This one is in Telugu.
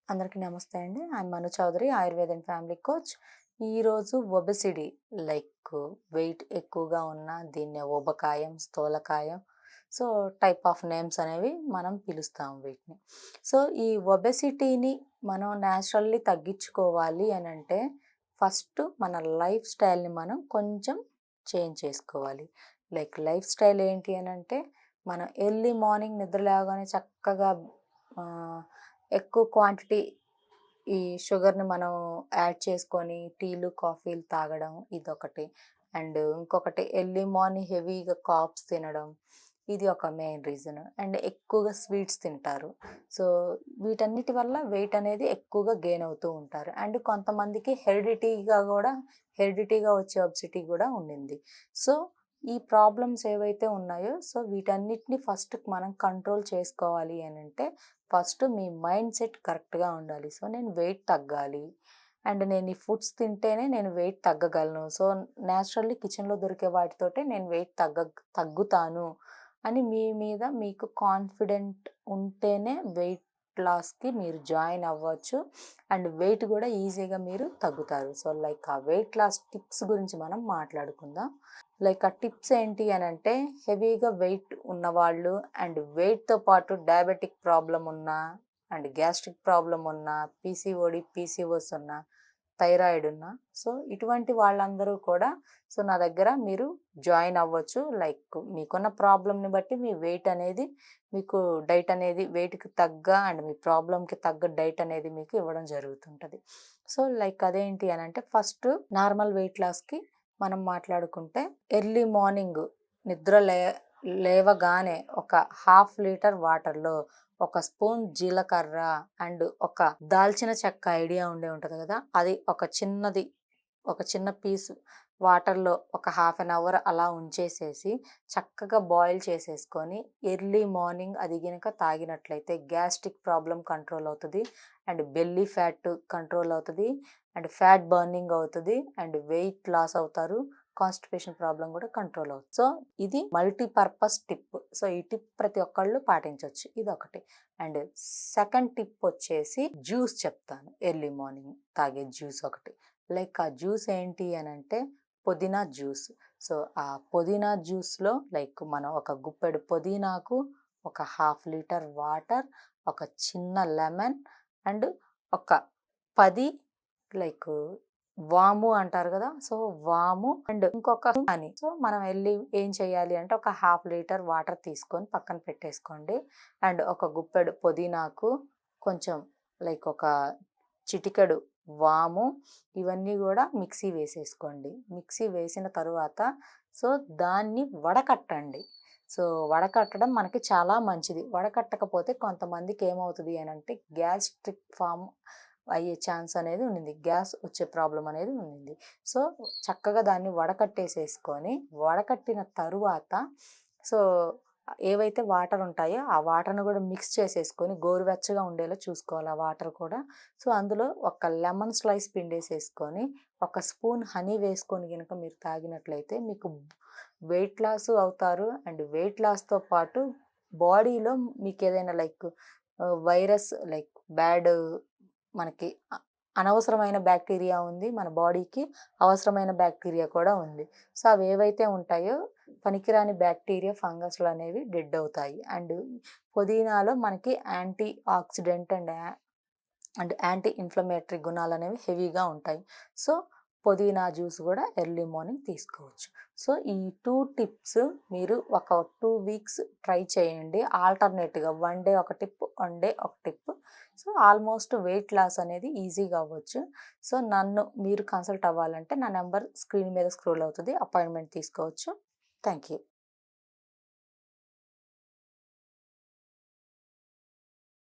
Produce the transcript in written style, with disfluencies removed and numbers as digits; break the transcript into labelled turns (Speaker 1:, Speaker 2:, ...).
Speaker 1: అందరికీ నమస్తే అండి. I am Manu Chaudhary, Ayurveda and family coach. ఈరోజు ఒబెసిటీ లైక్ వెయిట్ ఎక్కువగా ఉన్న దీన్ని ఊబకాయం, స్థూలకాయం, సో టైప్ ఆఫ్ నేమ్స్ అనేవి మనం పిలుస్తాం వీటిని. సో ఈ ఒబెసిటీని మనం న్యాచురల్లీ తగ్గించుకోవాలి అని అంటే ఫస్ట్ మన లైఫ్ స్టైల్ని మనం కొంచెం చేంజ్ చేసుకోవాలి. లైఫ్ స్టైల్ ఏంటి అని అంటే మనం ఎర్లీ మార్నింగ్ నిద్ర లేవగానే చక్కగా ఎక్కువ క్వాంటిటీ ఈ షుగర్‌ని మనం యాడ్ చేసుకొని టీలు, కాఫీలు తాగడం ఇదొకటి. అండ్ ఇంకొకటి ఎర్లీ మార్నింగ్ హెవీగా కార్బ్స్ తినడం. ఇది ఒక మెయిన్ రీజన్. అండ్ ఎక్కువగా స్వీట్స్ తింటారు. సో వీటన్నిటి వల్ల వెయిట్ అనేది ఎక్కువగా గెయిన్ అవుతూ ఉంటారు. అండ్ కొంతమందికి హెరిడిటీగా వచ్చే ఒబెసిటీ కూడా ఉండింది. సో ఈ ప్రాబ్లమ్స్ ఏవైతే ఉన్నాయో సో వీటన్నిటిని ఫస్ట్ మనం కంట్రోల్ చేసుకోవాలి అని అంటే ఫస్ట్ మీ మైండ్ సెట్ కరెక్ట్‌గా ఉండాలి. సో నేను వెయిట్ తగ్గాలి. అండ్ నేను ఈ ఫుడ్స్ తింటేనే నేను వెయిట్ తగ్గగలను. సో న్యాచురల్లీ కిచెన్‌లో దొరికే వాటితోటే నేను వెయిట్ తగ్గుతాను అని మీ మీద మీకు కాన్ఫిడెంట్ ఉంటేనే వెయిట్ లాస్‌కి మీరు జాయిన్ అవ్వచ్చు. అండ్ వెయిట్ కూడా ఈజీగా మీరు తగ్గుతారు. సో ఆ వెయిట్ లాస్ టిప్స్ గురించి మనం మాట్లాడుకుందాం. ఆ టిప్స్ ఏంటి అని అంటే హెవీగా వెయిట్ ఉన్నవాళ్ళు అండ్ వెయిట్‌తో పాటు డయాబెటిక్ ప్రాబ్లమ్ ఉన్న అండ్ గ్యాస్ట్రిక్ ప్రాబ్లమ్ ఉన్న, పీసీఓడి, పీసీఓఎస్ ఉన్న, థైరాయిడ్ ఉన్న సో ఇటువంటి వాళ్ళందరూ కూడా సో నా దగ్గర మీరు జాయిన్ అవ్వచ్చు. మీకున్న ప్రాబ్లమ్‌ని బట్టి మీ వెయిట్ అనేది మీకు డైట్ అనేది వెయిట్‌కి తగ్గ అండ్ మీ ప్రాబ్లమ్‌కి తగ్గ డైట్ అనేది మీకు ఇవ్వడం జరుగుతుంటది. సో అదేంటి అని అంటే ఫస్ట్ నార్మల్ వెయిట్ లాస్‌కి మనం మాట్లాడుకుంటే ఎర్లీ మార్నింగ్ నిద్ర లేవగానే ఒక హాఫ్ లీటర్ వాటర్‌లో ఒక స్పూన్ జీలకర్ర అండ్ ఒక దాల్చిన చెక్క ఐడియా ఉంటది కదా! అది ఒక చిన్న పీస్ వాటర్‌లో ఒక హాఫ్ అన్ అవర్ అలా ఉంచేసేసి చక్కగా బాయిల్ చేసేసుకొని ఎర్లీ మార్నింగ్ అది గనక తాగినట్లయితే గ్యాస్ట్రిక్ ప్రాబ్లమ్ కంట్రోల్ అవుతది. అండ్ బెల్లీ ఫ్యాట్ కంట్రోల్ అవుతది. అండ్ ఫ్యాట్ బర్నింగ్ అవుతది. అండ్ వెయిట్ లాస్ అవుతారు. కాన్‌స్టిపేషన్ ప్రాబ్లమ్ కూడా కంట్రోల్ అవుతుంది. సో ఇది మల్టీపర్పస్ టిప్. సో ఈ టిప్ ప్రతి ఒక్కళ్ళు పాటించొచ్చు. ఇదొకటి. అండ్ సెకండ్ టిప్ వచ్చేసి జ్యూస్ చెప్తాను. ఎర్లీ మార్నింగ్ తాగే జ్యూస్ ఒకటి. ఆ జ్యూస్ ఏంటి అని అంటే పుదీనా జ్యూస్. సో ఆ పుదీనా జ్యూస్‌లో మనం ఒక గుప్పెడు పుదీనాకు ఒక హాఫ్ లీటర్ వాటర్, ఒక చిన్న లెమన్ అండ్ ఒక 10 లైక్ వాము అంటారు కదా! సో వాము అండ్ ఇంకొక హనీ. సో మనం ఏం చేయాలి అంటే ఒక హాఫ్ లీటర్ వాటర్ తీసుకొని పక్కన పెట్టేసుకోండి. అండ్ ఒక గుప్పెడు పుదీనాకు కొంచెం ఒక చిటికెడు వాము ఇవన్నీ కూడా మిక్సీ వేసేసుకోండి. మిక్సీ వేసిన తరువాత సో దాన్ని వడకట్టండి. సో వడకట్టడం మనకి చాలా మంచిది. వడకట్టకపోతే కొంతమందికి ఏమవుతుంది అని అంటే గ్యాస్ట్రిక్ ఫామ్ అయ్యే ఛాన్స్ అనేది ఉండింది. గ్యాస్ వచ్చే ప్రాబ్లం అనేది ఉండింది. సో చక్కగా దాన్ని వడకట్టేసేసుకొని వడకట్టిన తరువాత సో ఏవైతే వాటర్ ఉంటాయో ఆ వాటర్‌ని కూడా మిక్స్ చేసేసుకొని గోరువెచ్చగా ఉండేలా చూసుకోవాలి ఆ వాటర్ కూడా. సో అందులో ఒక లెమన్ స్లైస్ పిండేసేసుకొని ఒక స్పూన్ హనీ వేసుకొని గనుక మీరు తాగినట్లయితే మీకు వెయిట్ లాస్ అవుతారు. అండ్ వెయిట్ లాస్‌తో పాటు బాడీలో మీకేదైనా వైరస్ బ్యాడ్ మనకి అనవసరమైన బ్యాక్టీరియా ఉంది. మన బాడీకి అవసరమైన బ్యాక్టీరియా కూడా ఉంది. సో అవేవైతే ఉంటాయో పనికిరాని బ్యాక్టీరియా, ఫంగస్‌లు అనేవి డెడ్ అవుతాయి. అండ్ పుదీనాలో మనకి antioxidant and anti inflammatory గుణాలనేవి హెవీగా ఉంటాయి. సో పుదీనా జ్యూస్ కూడా ఎర్లీ మార్నింగ్ తీసుకోవచ్చు. సో ఈ 2 టిప్స్ మీరు ఒక 2 వీక్స్ ట్రై చేయండి. ఆల్టర్నేట్‌గా వన్ డే ఒక టిప్, వన్ డే ఒక tip. So almost weight loss అనేది ఈజీగా అవ్వచ్చు. సో నన్ను మీరు కన్సల్ట్ అవ్వాలంటే నా నెంబర్ స్క్రీన్ మీద స్క్రోల్ అవుతది. అపాయింట్మెంట్ తీసుకోవచ్చు. Thank you.